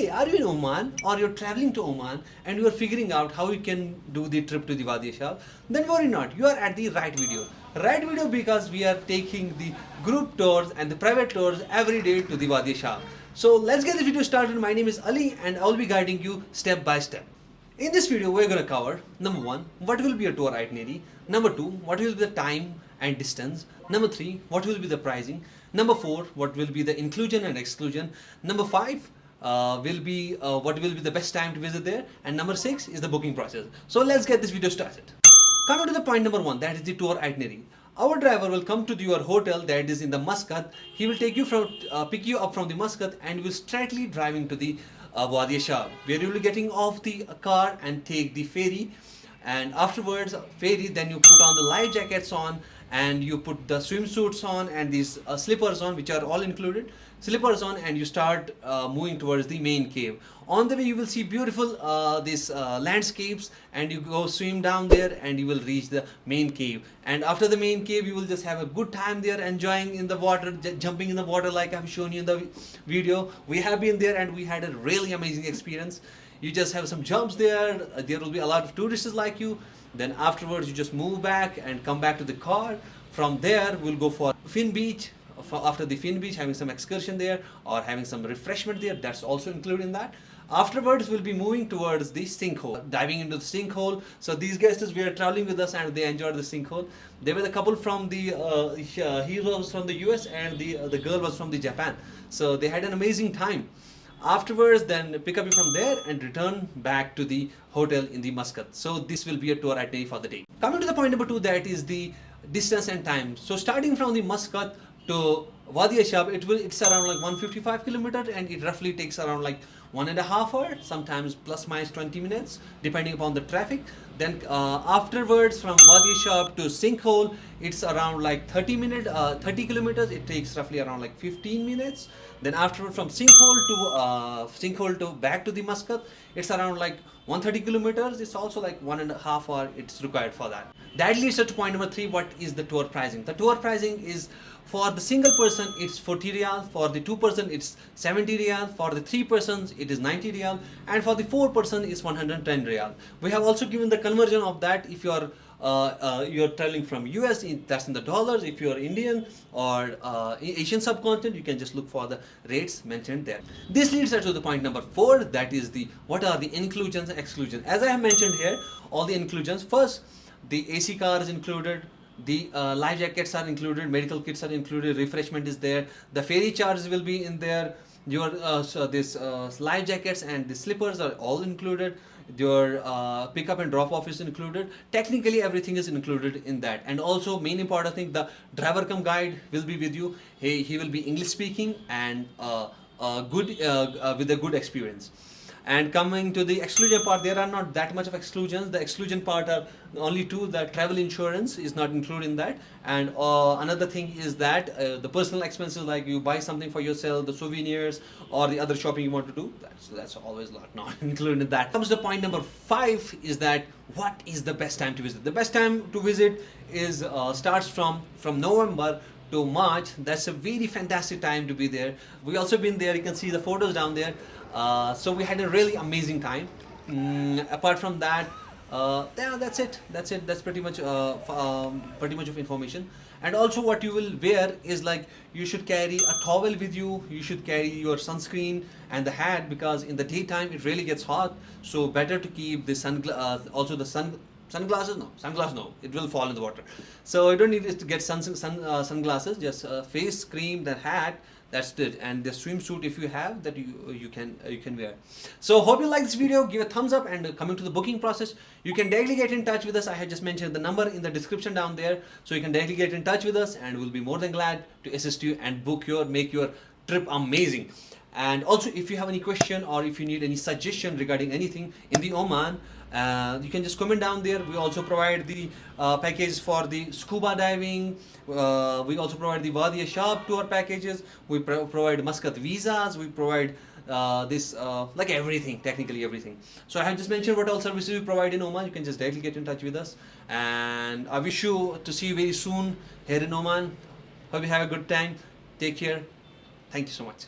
Hey, are you in Oman or you're traveling to Oman and you are figuring out how you can do the trip to the Wadi Shab? Then worry not, you are at the right video. Right video because we are taking the group tours and the private tours every day to the Wadi Shab. So let's get the video started. My name is Ali and I will be guiding you step by step. In this video, we're going to cover number 1, what will be a tour itinerary, number 2, what will be the time and distance, number 3, what will be the pricing, number 4, what will be the inclusion and exclusion, number 5, will be what will be the best time to visit there, and number 6 is the booking process. So let's get this video started. Coming to the point number 1, that is the tour itinerary. Our driver will come to your hotel that is in the Muscat. He will take you from pick you up from the Muscat and will straightly driving to the Wadi Shab, where you will be getting off the car and take the ferry. And afterwards ferry, then you put on the life jackets on and you put the swimsuits on and these slippers on, which are all included, slippers on, and you start moving towards the main cave. On the way you will see beautiful these landscapes, and you go swim down there and you will reach the main cave. And after the main cave you will just have a good time there, enjoying in the water, jumping in the water like I've shown you in the video. We have been there and we had a really amazing experience. You just have some jumps there, there will be a lot of tourists like you. Then afterwards you just move back and come back to the car. From there we'll go for Fin Beach. After the Fin Beach, having some excursion there or having some refreshment there, that's also included in that. Afterwards we'll be moving towards the sinkhole, diving into the sinkhole. So these guests were traveling with us and they enjoyed the sinkhole. They were the couple from the he was from the US and the girl was from the Japan. So they had an amazing time. Afterwards then pick up you from there and return back to the hotel in the Muscat. So this will be a tour itinerary for the day. Coming to the point number 2, that is the distance and time. So starting from the Muscat to Wadi Shab, it's around like 155 kilometers and it roughly takes around like 1.5 hours, sometimes plus minus 20 minutes depending upon the traffic. Then afterwards from Wadi Shab to Sinkhole, it's around like 30 kilometers, it takes roughly around like 15 minutes. Then afterwards from Sinkhole to back to the Muscat, it's around like 130 kilometers. It's also like 1.5 hours it's required for that. That leads us to point number 3, what is the tour pricing. The tour pricing is, for the single person it's 40 riyal, for the 2 person it's 70 riyal, for the 3 persons it is 90 riyal, and for the 4 person is 110 riyal. We have also given the conversion of that. If you are you're traveling from US, that's in the dollars. If you are Indian or Asian subcontinent, you can just look for the rates mentioned there. This leads us to the point number 4, that is the what are the inclusions and exclusions. As I have mentioned here, all the inclusions. First, the AC car is included, the life jackets are included, medical kits are included, refreshment is there, the ferry charges will be in there, your life jackets and the slippers are all included, your pickup and drop off is included. Technically everything is included in that. And also main important thing, the driver cum guide will be with you. He will be English speaking and good with a good experience. And coming to the exclusion part, there are not that much of exclusions. The exclusion part are only 2. The travel insurance is not included in that, and another thing is that the personal expenses, like you buy something for yourself, the souvenirs or the other shopping you want to do, that's always not included in that. Comes to point number 5, is that what is the best time to visit. The best time to visit is starts from November to March. That's a very fantastic time to be there. We also been there, you can see the photos down there. So we had a really amazing time. Apart from that, yeah, that's it. That's pretty much of information. And also what you will wear is, like, you should carry a towel with you, you should carry your sunscreen and the hat, because in the daytime it really gets hot. So better to keep the sunglasses no, it will fall in the water. So you don't need to get sunglasses, just face cream, the hat, that's it, and the swimsuit if you have that, you can wear. So hope you like this video. Give a thumbs up. And coming to the booking process, you can directly get in touch with us. I have just mentioned the number in the description down there, so you can directly get in touch with us and we'll be more than glad to assist you and make your trip amazing. And also, if you have any question or if you need any suggestion regarding anything in the Oman, you can just comment down there. We also provide the package for the scuba diving. We also provide the Wadi Shab tour packages. We provide Muscat visas. We provide like everything, technically everything. So I have just mentioned what all services we provide in Oman. You can just directly get in touch with us. And I wish you to see you very soon here in Oman. Hope you have a good time. Take care. Thank you so much.